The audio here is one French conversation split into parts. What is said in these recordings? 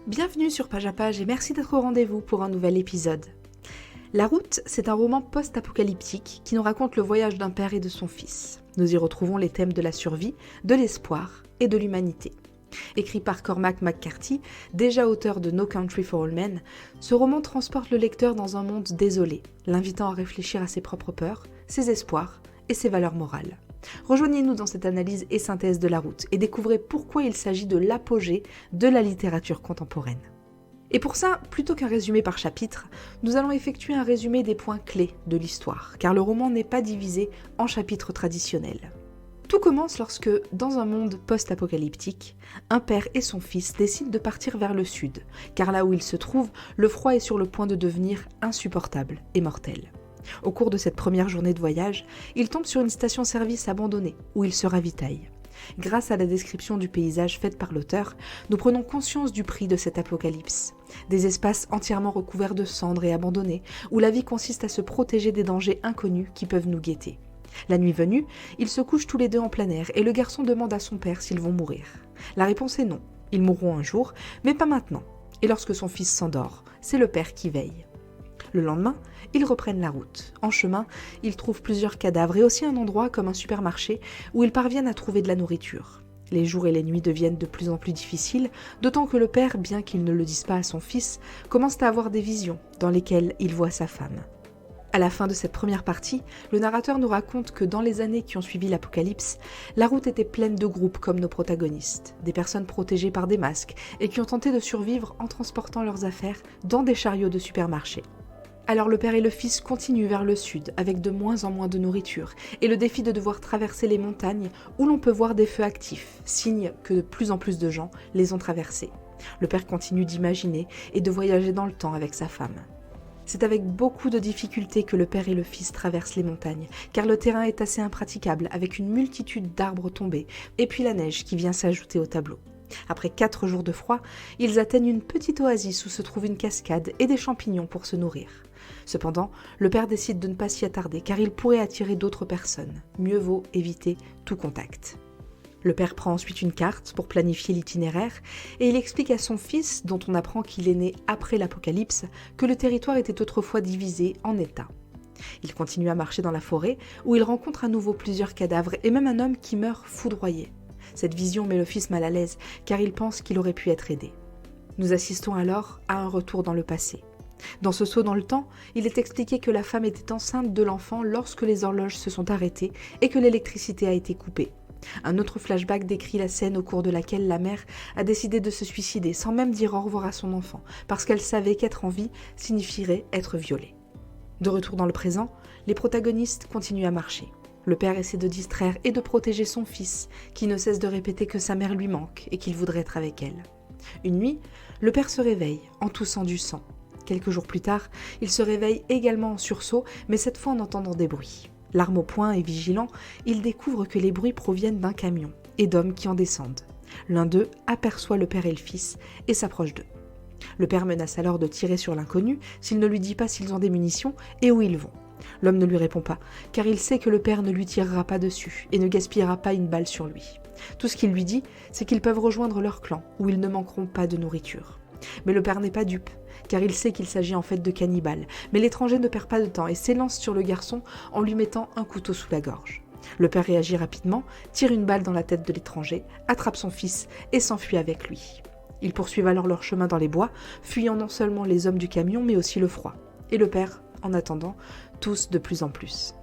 Bienvenue sur Page à Page et merci d'être au rendez-vous pour un nouvel épisode. La Route, c'est un roman post-apocalyptique qui nous raconte le voyage d'un père et de son fils. Nous y retrouvons les thèmes de la survie, de l'espoir et de l'humanité. Écrit par Cormac McCarthy, déjà auteur de No Country for All Men, ce roman transporte le lecteur dans un monde désolé, l'invitant à réfléchir à ses propres peurs, ses espoirs et ses valeurs morales. Rejoignez-nous dans cette analyse et synthèse de La Route et découvrez pourquoi il s'agit de l'apogée de la littérature contemporaine. Et pour ça, plutôt qu'un résumé par chapitre, nous allons effectuer un résumé des points clés de l'histoire, car le roman n'est pas divisé en chapitres traditionnels. Tout commence lorsque, dans un monde post-apocalyptique, un père et son fils décident de partir vers le sud, car là où ils se trouvent, le froid est sur le point de devenir insupportable et mortel. Au cours de cette première journée de voyage, ils tombent sur une station-service abandonnée, où ils se ravitaillent. Grâce à la description du paysage faite par l'auteur, nous prenons conscience du prix de cet apocalypse. Des espaces entièrement recouverts de cendres et abandonnés, où la vie consiste à se protéger des dangers inconnus qui peuvent nous guetter. La nuit venue, ils se couchent tous les deux en plein air et le garçon demande à son père s'ils vont mourir. La réponse est non, ils mourront un jour, mais pas maintenant. Et lorsque son fils s'endort, c'est le père qui veille. Le lendemain, ils reprennent la route. En chemin, ils trouvent plusieurs cadavres et aussi un endroit comme un supermarché où ils parviennent à trouver de la nourriture. Les jours et les nuits deviennent de plus en plus difficiles, d'autant que le père, bien qu'il ne le dise pas à son fils, commence à avoir des visions dans lesquelles il voit sa femme. À la fin de cette première partie, le narrateur nous raconte que dans les années qui ont suivi l'apocalypse, la route était pleine de groupes comme nos protagonistes, des personnes protégées par des masques et qui ont tenté de survivre en transportant leurs affaires dans des chariots de supermarché. Alors le père et le fils continuent vers le sud avec de moins en moins de nourriture et le défi de devoir traverser les montagnes où l'on peut voir des feux actifs, signe que de plus en plus de gens les ont traversés. Le père continue d'imaginer et de voyager dans le temps avec sa femme. C'est avec beaucoup de difficultés que le père et le fils traversent les montagnes, car le terrain est assez impraticable avec une multitude d'arbres tombés et puis la neige qui vient s'ajouter au tableau. Après 4 jours de froid, ils atteignent une petite oasis où se trouve une cascade et des champignons pour se nourrir. Cependant, le père décide de ne pas s'y attarder car il pourrait attirer d'autres personnes. Mieux vaut éviter tout contact. Le père prend ensuite une carte pour planifier l'itinéraire et il explique à son fils, dont on apprend qu'il est né après l'apocalypse, que le territoire était autrefois divisé en États. Il continue à marcher dans la forêt où il rencontre à nouveau plusieurs cadavres et même un homme qui meurt foudroyé. Cette vision met le fils mal à l'aise car il pense qu'il aurait pu être aidé. Nous assistons alors à un retour dans le passé. Dans ce saut dans le temps, il est expliqué que la femme était enceinte de l'enfant lorsque les horloges se sont arrêtées et que l'électricité a été coupée. Un autre flashback décrit la scène au cours de laquelle la mère a décidé de se suicider sans même dire au revoir à son enfant, parce qu'elle savait qu'être en vie signifierait être violée. De retour dans le présent, les protagonistes continuent à marcher. Le père essaie de distraire et de protéger son fils, qui ne cesse de répéter que sa mère lui manque et qu'il voudrait être avec elle. Une nuit, le père se réveille en toussant du sang. Quelques jours plus tard, il se réveille également en sursaut, mais cette fois en entendant des bruits. L'arme au poing et vigilant, il découvre que les bruits proviennent d'un camion et d'hommes qui en descendent. L'un d'eux aperçoit le père et le fils et s'approche d'eux. Le père menace alors de tirer sur l'inconnu s'il ne lui dit pas s'ils ont des munitions et où ils vont. L'homme ne lui répond pas, car il sait que le père ne lui tirera pas dessus et ne gaspillera pas une balle sur lui. Tout ce qu'il lui dit, c'est qu'ils peuvent rejoindre leur clan, où ils ne manqueront pas de nourriture. Mais le père n'est pas dupe, car il sait qu'il s'agit en fait de cannibales. Mais l'étranger ne perd pas de temps et s'élance sur le garçon en lui mettant un couteau sous la gorge. Le père réagit rapidement, tire une balle dans la tête de l'étranger, attrape son fils et s'enfuit avec lui. Ils poursuivent alors leur chemin dans les bois, fuyant non seulement les hommes du camion, mais aussi le froid. Et le père, en attendant, tousse de plus en plus.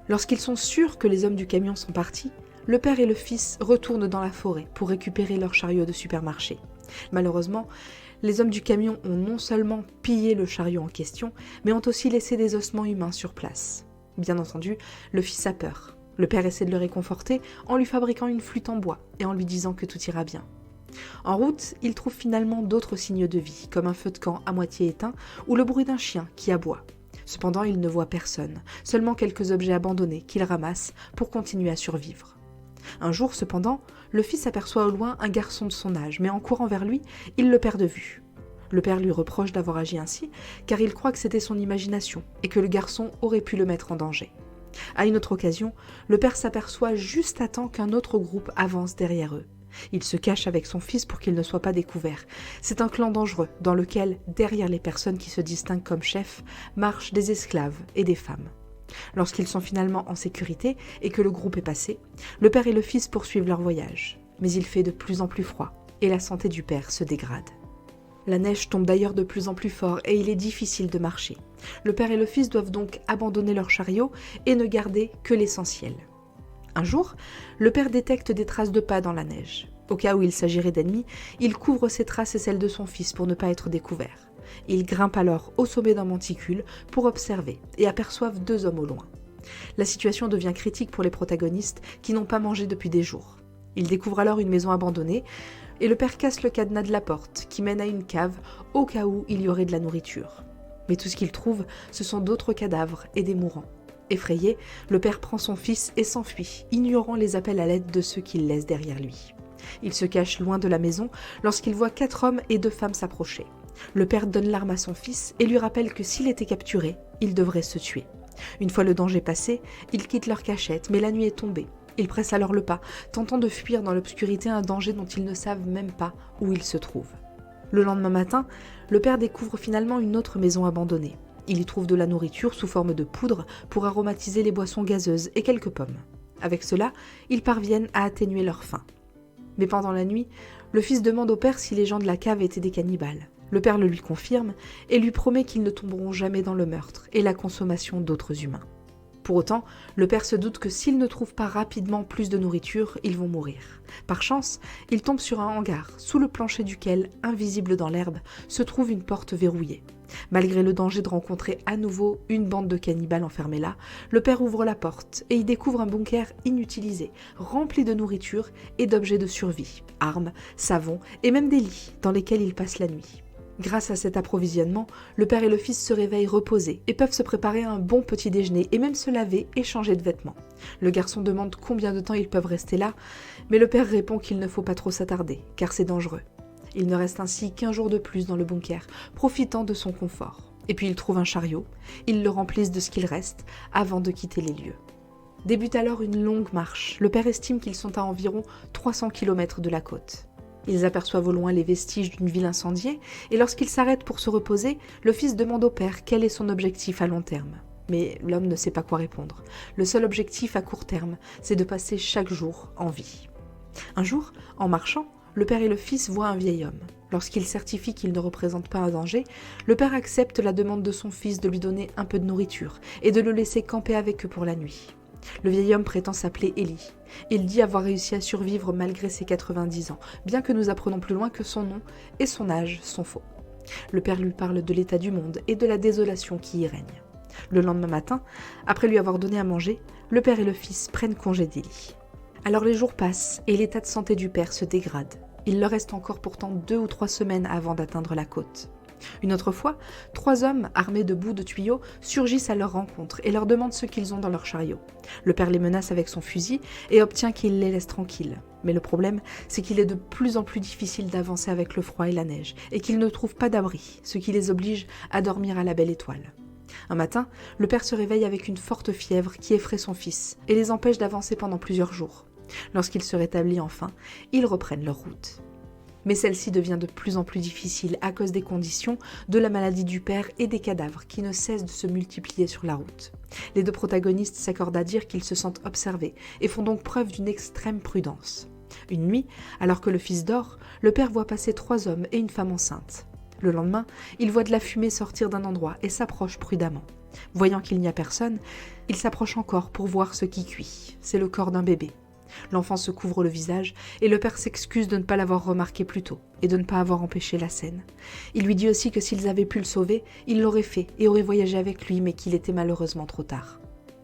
Lorsqu'ils sont sûrs que les hommes du camion sont partis, le père et le fils retournent dans la forêt pour récupérer leur chariot de supermarché. Malheureusement, les hommes du camion ont non seulement pillé le chariot en question, mais ont aussi laissé des ossements humains sur place. Bien entendu, le fils a peur. Le père essaie de le réconforter en lui fabriquant une flûte en bois et en lui disant que tout ira bien. En route, il trouve finalement d'autres signes de vie, comme un feu de camp à moitié éteint ou le bruit d'un chien qui aboie. Cependant, il ne voit personne, seulement quelques objets abandonnés qu'il ramasse pour continuer à survivre. Un jour, cependant, le fils aperçoit au loin un garçon de son âge, mais en courant vers lui, il le perd de vue. Le père lui reproche d'avoir agi ainsi, car il croit que c'était son imagination et que le garçon aurait pu le mettre en danger. À une autre occasion, le père s'aperçoit juste à temps qu'un autre groupe avance derrière eux. Il se cache avec son fils pour qu'il ne soit pas découvert. C'est un clan dangereux dans lequel, derrière les personnes qui se distinguent comme chefs, marchent des esclaves et des femmes. Lorsqu'ils sont finalement en sécurité et que le groupe est passé, le père et le fils poursuivent leur voyage. Mais il fait de plus en plus froid et la santé du père se dégrade. La neige tombe d'ailleurs de plus en plus fort et il est difficile de marcher. Le père et le fils doivent donc abandonner leur chariot et ne garder que l'essentiel. Un jour, le père détecte des traces de pas dans la neige. Au cas où il s'agirait d'ennemis, il couvre ses traces et celles de son fils pour ne pas être découvert. Il grimpe alors au sommet d'un monticule pour observer et aperçoivent 2 hommes au loin. La situation devient critique pour les protagonistes qui n'ont pas mangé depuis des jours. Ils découvrent alors une maison abandonnée et le père casse le cadenas de la porte qui mène à une cave au cas où il y aurait de la nourriture. Mais tout ce qu'il trouve, ce sont d'autres cadavres et des mourants. Effrayé, le père prend son fils et s'enfuit, ignorant les appels à l'aide de ceux qu'il laisse derrière lui. Il se cache loin de la maison lorsqu'il voit 4 hommes et 2 femmes s'approcher. Le père donne l'arme à son fils et lui rappelle que s'il était capturé, il devrait se tuer. Une fois le danger passé, ils quittent leur cachette, mais la nuit est tombée. Ils pressent alors le pas, tentant de fuir dans l'obscurité un danger dont ils ne savent même pas où il se trouve. Le lendemain matin, le père découvre finalement une autre maison abandonnée. Il y trouve de la nourriture sous forme de poudre pour aromatiser les boissons gazeuses et quelques pommes. Avec cela, ils parviennent à atténuer leur faim. Mais pendant la nuit, le fils demande au père si les gens de la cave étaient des cannibales. Le père le lui confirme et lui promet qu'ils ne tomberont jamais dans le meurtre et la consommation d'autres humains. Pour autant, le père se doute que s'ils ne trouvent pas rapidement plus de nourriture, ils vont mourir. Par chance, il tombe sur un hangar, sous le plancher duquel, invisible dans l'herbe, se trouve une porte verrouillée. Malgré le danger de rencontrer à nouveau une bande de cannibales enfermés là, le père ouvre la porte et y découvre un bunker inutilisé, rempli de nourriture et d'objets de survie, armes, savons et même des lits dans lesquels il passe la nuit. Grâce à cet approvisionnement, le père et le fils se réveillent reposés et peuvent se préparer un bon petit déjeuner et même se laver et changer de vêtements. Le garçon demande combien de temps ils peuvent rester là, mais le père répond qu'il ne faut pas trop s'attarder, car c'est dangereux. Il ne reste ainsi qu'1 jour de plus dans le bunker, profitant de son confort. Et puis ils trouvent un chariot, ils le remplissent de ce qu'il reste avant de quitter les lieux. Débute alors une longue marche. Le père estime qu'ils sont à environ 300 km de la côte. Ils aperçoivent au loin les vestiges d'une ville incendiée, et lorsqu'ils s'arrêtent pour se reposer, le fils demande au père quel est son objectif à long terme. Mais l'homme ne sait pas quoi répondre. Le seul objectif à court terme, c'est de passer chaque jour en vie. Un jour, en marchant, le père et le fils voient un vieil homme. Lorsqu'il certifie qu'il ne représente pas un danger, le père accepte la demande de son fils de lui donner un peu de nourriture et de le laisser camper avec eux pour la nuit. Le vieil homme prétend s'appeler Élie. Il dit avoir réussi à survivre malgré ses 90 ans, bien que nous apprenons plus loin que son nom et son âge sont faux. Le père lui parle de l'état du monde et de la désolation qui y règne. Le lendemain matin, après lui avoir donné à manger, le père et le fils prennent congé d'Élie. Alors les jours passent et l'état de santé du père se dégrade. Il leur reste encore pourtant 2 ou 3 semaines avant d'atteindre la côte. Une autre fois, 3 hommes armés de bouts de tuyaux surgissent à leur rencontre et leur demandent ce qu'ils ont dans leur chariot. Le père les menace avec son fusil et obtient qu'ils les laissent tranquilles. Mais le problème, c'est qu'il est de plus en plus difficile d'avancer avec le froid et la neige et qu'ils ne trouvent pas d'abri, ce qui les oblige à dormir à la belle étoile. Un matin, le père se réveille avec une forte fièvre qui effraie son fils et les empêche d'avancer pendant plusieurs jours. Lorsqu'il se rétablit enfin, ils reprennent leur route. Mais celle-ci devient de plus en plus difficile à cause des conditions, de la maladie du père et des cadavres qui ne cessent de se multiplier sur la route. Les 2 protagonistes s'accordent à dire qu'ils se sentent observés et font donc preuve d'une extrême prudence. Une nuit, alors que le fils dort, le père voit passer 3 hommes et une femme enceinte. Le lendemain, il voit de la fumée sortir d'un endroit et s'approche prudemment. Voyant qu'il n'y a personne, il s'approche encore pour voir ce qui cuit. C'est le corps d'un bébé. L'enfant se couvre le visage et le père s'excuse de ne pas l'avoir remarqué plus tôt et de ne pas avoir empêché la scène. Il lui dit aussi que s'ils avaient pu le sauver, ils l'auraient fait et auraient voyagé avec lui, mais qu'il était malheureusement trop tard.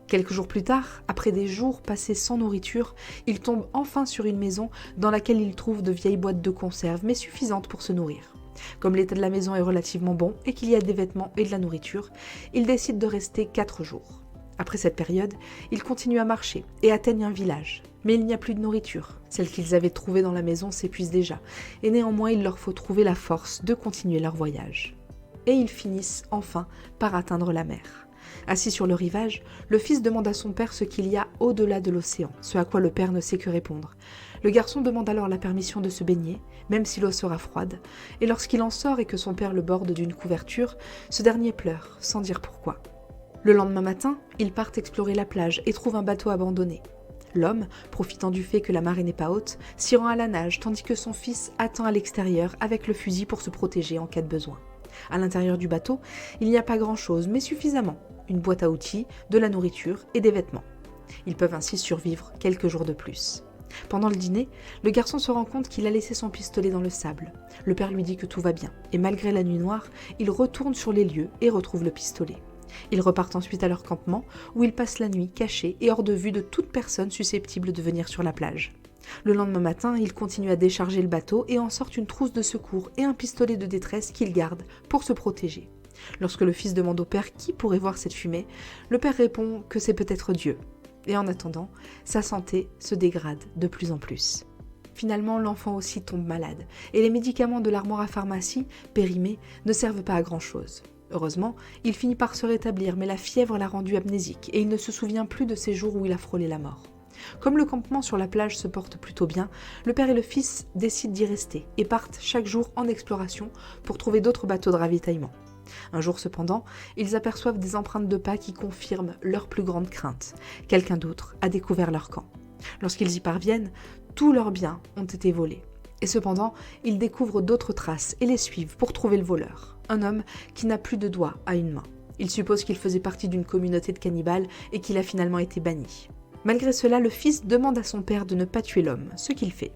Quelques jours plus tard, après des jours passés sans nourriture, il tombe enfin sur une maison dans laquelle il trouve de vieilles boîtes de conserve, mais suffisantes pour se nourrir. Comme l'état de la maison est relativement bon et qu'il y a des vêtements et de la nourriture, il décide de rester 4 jours. Après cette période, ils continuent à marcher et atteignent un village. Mais il n'y a plus de nourriture. Celle qu'ils avaient trouvée dans la maison s'épuise déjà, et néanmoins il leur faut trouver la force de continuer leur voyage. Et ils finissent enfin par atteindre la mer. Assis sur le rivage, le fils demande à son père ce qu'il y a au-delà de l'océan, ce à quoi le père ne sait que répondre. Le garçon demande alors la permission de se baigner, même si l'eau sera froide, et lorsqu'il en sort et que son père le borde d'une couverture, ce dernier pleure, sans dire pourquoi. Le lendemain matin, ils partent explorer la plage et trouvent un bateau abandonné. L'homme, profitant du fait que la marée n'est pas haute, s'y rend à la nage tandis que son fils attend à l'extérieur avec le fusil pour se protéger en cas de besoin. À l'intérieur du bateau, il n'y a pas grand-chose, mais suffisamment. Une boîte à outils, de la nourriture et des vêtements. Ils peuvent ainsi survivre quelques jours de plus. Pendant le dîner, le garçon se rend compte qu'il a laissé son pistolet dans le sable. Le père lui dit que tout va bien, et malgré la nuit noire, il retourne sur les lieux et retrouve le pistolet. Ils repartent ensuite à leur campement, où ils passent la nuit cachés et hors de vue de toute personne susceptible de venir sur la plage. Le lendemain matin, ils continuent à décharger le bateau et en sortent une trousse de secours et un pistolet de détresse qu'ils gardent pour se protéger. Lorsque le fils demande au père qui pourrait voir cette fumée, le père répond que c'est peut-être Dieu. Et en attendant, sa santé se dégrade de plus en plus. Finalement, l'enfant aussi tombe malade, et les médicaments de l'armoire à pharmacie, périmés, ne servent pas à grand-chose. Heureusement, il finit par se rétablir, mais la fièvre l'a rendu amnésique, et il ne se souvient plus de ces jours où il a frôlé la mort. Comme le campement sur la plage se porte plutôt bien, le père et le fils décident d'y rester, et partent chaque jour en exploration pour trouver d'autres bateaux de ravitaillement. Un jour cependant, ils aperçoivent des empreintes de pas qui confirment leur plus grande crainte. Quelqu'un d'autre a découvert leur camp. Lorsqu'ils y parviennent, tous leurs biens ont été volés. Et cependant, ils découvrent d'autres traces et les suivent pour trouver le voleur. Un homme qui n'a plus de doigts à une main. Ils supposent qu'il faisait partie d'une communauté de cannibales et qu'il a finalement été banni. Malgré cela, le fils demande à son père de ne pas tuer l'homme, ce qu'il fait.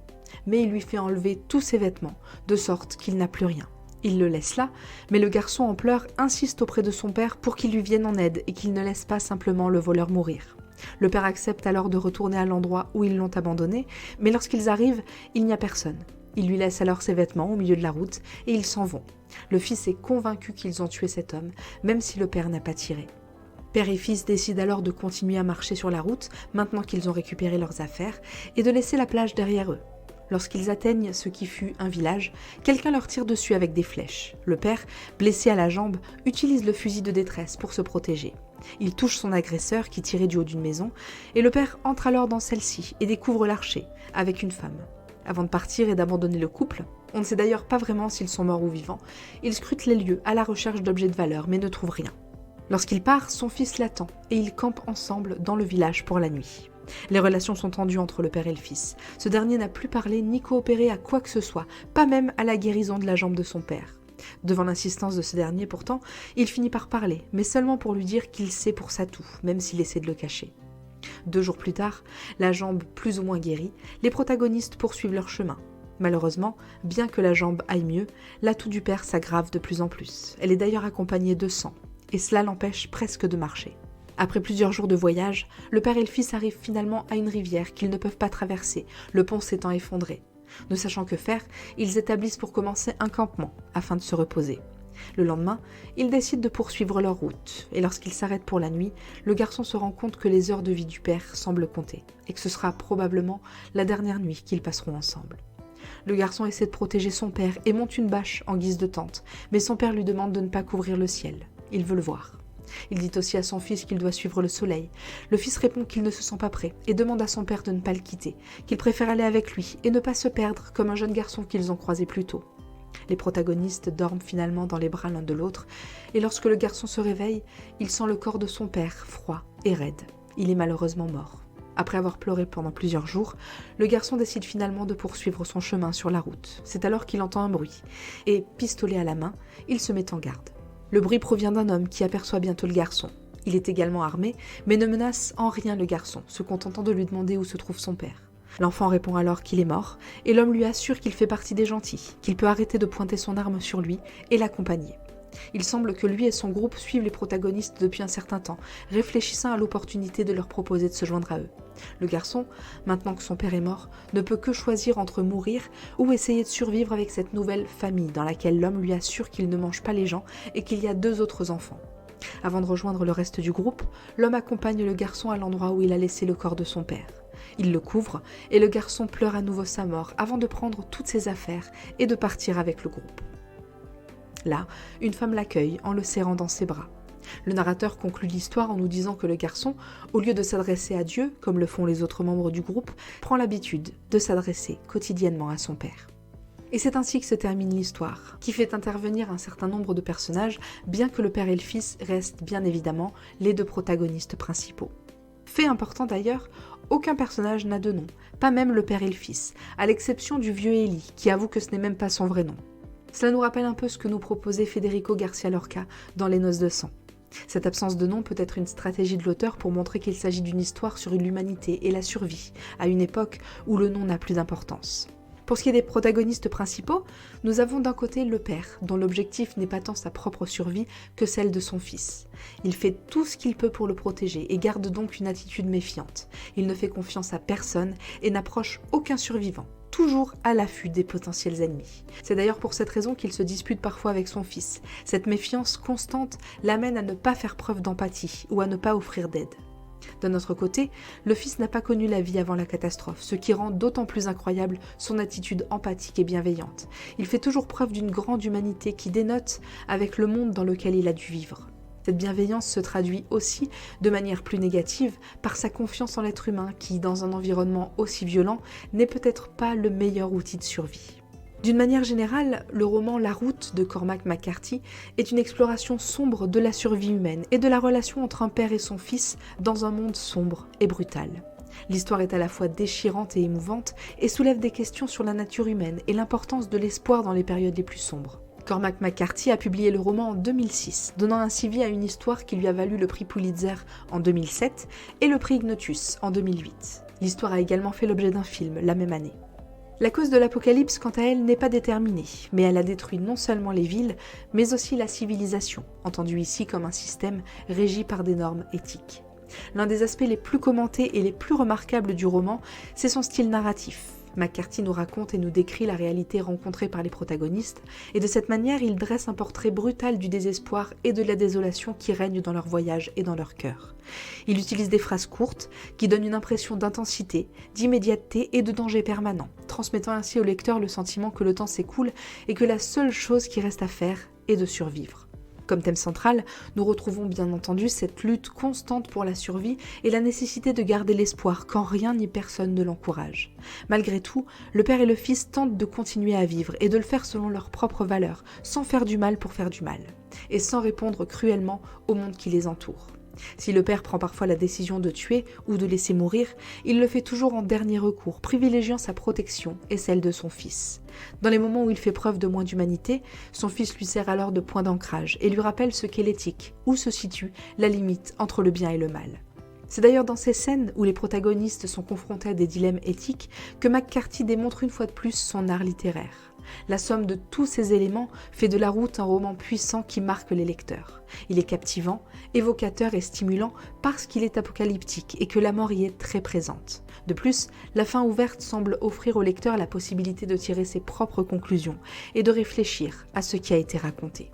Mais il lui fait enlever tous ses vêtements, de sorte qu'il n'a plus rien. Il le laisse là, mais le garçon en pleurs insiste auprès de son père pour qu'il lui vienne en aide et qu'il ne laisse pas simplement le voleur mourir. Le père accepte alors de retourner à l'endroit où ils l'ont abandonné, mais lorsqu'ils arrivent, il n'y a personne. Il lui laisse alors ses vêtements au milieu de la route et ils s'en vont. Le fils est convaincu qu'ils ont tué cet homme, même si le père n'a pas tiré. Père et fils décident alors de continuer à marcher sur la route, maintenant qu'ils ont récupéré leurs affaires, et de laisser la plage derrière eux. Lorsqu'ils atteignent ce qui fut un village, quelqu'un leur tire dessus avec des flèches. Le père, blessé à la jambe, utilise le fusil de détresse pour se protéger. Il touche son agresseur qui tirait du haut d'une maison, et le père entre alors dans celle-ci et découvre l'archer, avec une femme. Avant de partir et d'abandonner le couple, on ne sait d'ailleurs pas vraiment s'ils sont morts ou vivants, il scrute les lieux à la recherche d'objets de valeur mais ne trouve rien. Lorsqu'il part, son fils l'attend et ils campent ensemble dans le village pour la nuit. Les relations sont tendues entre le père et le fils. Ce dernier n'a plus parlé ni coopéré à quoi que ce soit, pas même à la guérison de la jambe de son père. Devant l'insistance de ce dernier pourtant, il finit par parler, mais seulement pour lui dire qu'il sait pour ça tout, même s'il essaie de le cacher. 2 jours plus tard, la jambe plus ou moins guérie, les protagonistes poursuivent leur chemin. Malheureusement, bien que la jambe aille mieux, l'atout du père s'aggrave de plus en plus. Elle est d'ailleurs accompagnée de sang, et cela l'empêche presque de marcher. Après plusieurs jours de voyage, le père et le fils arrivent finalement à une rivière qu'ils ne peuvent pas traverser, le pont s'étant effondré. Ne sachant que faire, ils établissent pour commencer un campement, afin de se reposer. Le lendemain, ils décident de poursuivre leur route, et lorsqu'ils s'arrêtent pour la nuit, le garçon se rend compte que les heures de vie du père semblent compter, et que ce sera probablement la dernière nuit qu'ils passeront ensemble. Le garçon essaie de protéger son père et monte une bâche en guise de tente, mais son père lui demande de ne pas couvrir le ciel. Il veut le voir. Il dit aussi à son fils qu'il doit suivre le soleil. Le fils répond qu'il ne se sent pas prêt et demande à son père de ne pas le quitter, qu'il préfère aller avec lui et ne pas se perdre comme un jeune garçon qu'ils ont croisé plus tôt. Les protagonistes dorment finalement dans les bras l'un de l'autre et lorsque le garçon se réveille, il sent le corps de son père froid et raide. Il est malheureusement mort. Après avoir pleuré pendant plusieurs jours, le garçon décide finalement de poursuivre son chemin sur la route. C'est alors qu'il entend un bruit et, pistolet à la main, il se met en garde. Le bruit provient d'un homme qui aperçoit bientôt le garçon. Il est également armé, mais ne menace en rien le garçon, se contentant de lui demander où se trouve son père. L'enfant répond alors qu'il est mort, et l'homme lui assure qu'il fait partie des gentils, qu'il peut arrêter de pointer son arme sur lui et l'accompagner. Il semble que lui et son groupe suivent les protagonistes depuis un certain temps, réfléchissant à l'opportunité de leur proposer de se joindre à eux. Le garçon, maintenant que son père est mort, ne peut que choisir entre mourir ou essayer de survivre avec cette nouvelle famille dans laquelle l'homme lui assure qu'il ne mange pas les gens et qu'il y a 2 autres enfants. Avant de rejoindre le reste du groupe, l'homme accompagne le garçon à l'endroit où il a laissé le corps de son père. Il le couvre et le garçon pleure à nouveau sa mort avant de prendre toutes ses affaires et de partir avec le groupe. Là, une femme l'accueille en le serrant dans ses bras. Le narrateur conclut l'histoire en nous disant que le garçon, au lieu de s'adresser à Dieu, comme le font les autres membres du groupe, prend l'habitude de s'adresser quotidiennement à son père. Et c'est ainsi que se termine l'histoire, qui fait intervenir un certain nombre de personnages, bien que le père et le fils restent bien évidemment les deux protagonistes principaux. Fait important d'ailleurs, aucun personnage n'a de nom, pas même le père et le fils, à l'exception du vieux Eli, qui avoue que ce n'est même pas son vrai nom. Cela nous rappelle un peu ce que nous proposait Federico Garcia Lorca dans Les Noces de sang. Cette absence de nom peut être une stratégie de l'auteur pour montrer qu'il s'agit d'une histoire sur l'humanité et la survie, à une époque où le nom n'a plus d'importance. Pour ce qui est des protagonistes principaux, nous avons d'un côté le père, dont l'objectif n'est pas tant sa propre survie que celle de son fils. Il fait tout ce qu'il peut pour le protéger et garde donc une attitude méfiante. Il ne fait confiance à personne et n'approche aucun survivant, toujours à l'affût des potentiels ennemis. C'est d'ailleurs pour cette raison qu'il se dispute parfois avec son fils. Cette méfiance constante l'amène à ne pas faire preuve d'empathie ou à ne pas offrir d'aide. D'un autre côté, le fils n'a pas connu la vie avant la catastrophe, ce qui rend d'autant plus incroyable son attitude empathique et bienveillante. Il fait toujours preuve d'une grande humanité qui dénote avec le monde dans lequel il a dû vivre. Cette bienveillance se traduit aussi, de manière plus négative, par sa confiance en l'être humain qui, dans un environnement aussi violent, n'est peut-être pas le meilleur outil de survie. D'une manière générale, le roman La Route de Cormac McCarthy est une exploration sombre de la survie humaine et de la relation entre un père et son fils dans un monde sombre et brutal. L'histoire est à la fois déchirante et émouvante et soulève des questions sur la nature humaine et l'importance de l'espoir dans les périodes les plus sombres. Cormac McCarthy a publié le roman en 2006, donnant ainsi vie à une histoire qui lui a valu le prix Pulitzer en 2007 et le prix Ignotus en 2008. L'histoire a également fait l'objet d'un film la même année. La cause de l'apocalypse, quant à elle, n'est pas déterminée, mais elle a détruit non seulement les villes, mais aussi la civilisation, entendue ici comme un système régi par des normes éthiques. L'un des aspects les plus commentés et les plus remarquables du roman, c'est son style narratif. McCarthy nous raconte et nous décrit la réalité rencontrée par les protagonistes, et de cette manière, il dresse un portrait brutal du désespoir et de la désolation qui règnent dans leur voyage et dans leur cœur. Il utilise des phrases courtes qui donnent une impression d'intensité, d'immédiateté et de danger permanent, transmettant ainsi au lecteur le sentiment que le temps s'écoule et que la seule chose qui reste à faire est de survivre. Comme thème central, nous retrouvons bien entendu cette lutte constante pour la survie et la nécessité de garder l'espoir quand rien ni personne ne l'encourage. Malgré tout, le père et le fils tentent de continuer à vivre et de le faire selon leurs propres valeurs, sans faire du mal pour faire du mal, et sans répondre cruellement au monde qui les entoure. Si le père prend parfois la décision de tuer ou de laisser mourir, il le fait toujours en dernier recours, privilégiant sa protection et celle de son fils. Dans les moments où il fait preuve de moins d'humanité, son fils lui sert alors de point d'ancrage et lui rappelle ce qu'est l'éthique, où se situe la limite entre le bien et le mal. C'est d'ailleurs dans ces scènes où les protagonistes sont confrontés à des dilemmes éthiques que McCarthy démontre une fois de plus son art littéraire. La somme de tous ces éléments fait de La Route un roman puissant qui marque les lecteurs. Il est captivant, évocateur et stimulant parce qu'il est apocalyptique et que la mort y est très présente. De plus, la fin ouverte semble offrir au lecteur la possibilité de tirer ses propres conclusions et de réfléchir à ce qui a été raconté.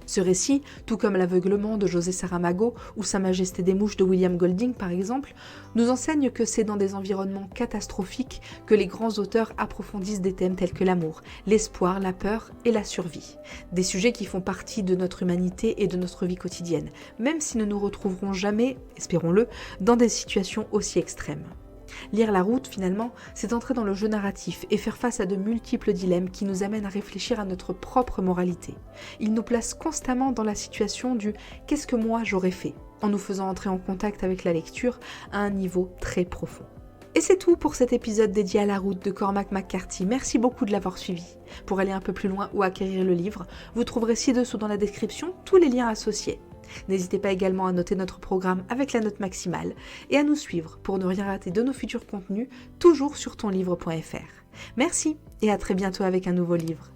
Ce récit, tout comme L'aveuglement de José Saramago ou Sa Majesté des mouches de William Golding par exemple, nous enseigne que c'est dans des environnements catastrophiques que les grands auteurs approfondissent des thèmes tels que l'amour, l'espoir, la peur et la survie. Des sujets qui font partie de notre humanité et de notre vie quotidienne, même si nous ne nous retrouverons jamais, espérons-le, dans des situations aussi extrêmes. Lire La Route, finalement, c'est entrer dans le jeu narratif et faire face à de multiples dilemmes qui nous amènent à réfléchir à notre propre moralité. Il nous place constamment dans la situation du « qu'est-ce que moi j'aurais fait ?», en nous faisant entrer en contact avec la lecture à un niveau très profond. Et c'est tout pour cet épisode dédié à La Route de Cormac McCarthy. Merci beaucoup de l'avoir suivi. Pour aller un peu plus loin ou acquérir le livre, vous trouverez ci-dessous dans la description tous les liens associés. N'hésitez pas également à noter notre programme avec la note maximale et à nous suivre pour ne rien rater de nos futurs contenus, toujours sur tonlivre.fr. Merci et à très bientôt avec un nouveau livre.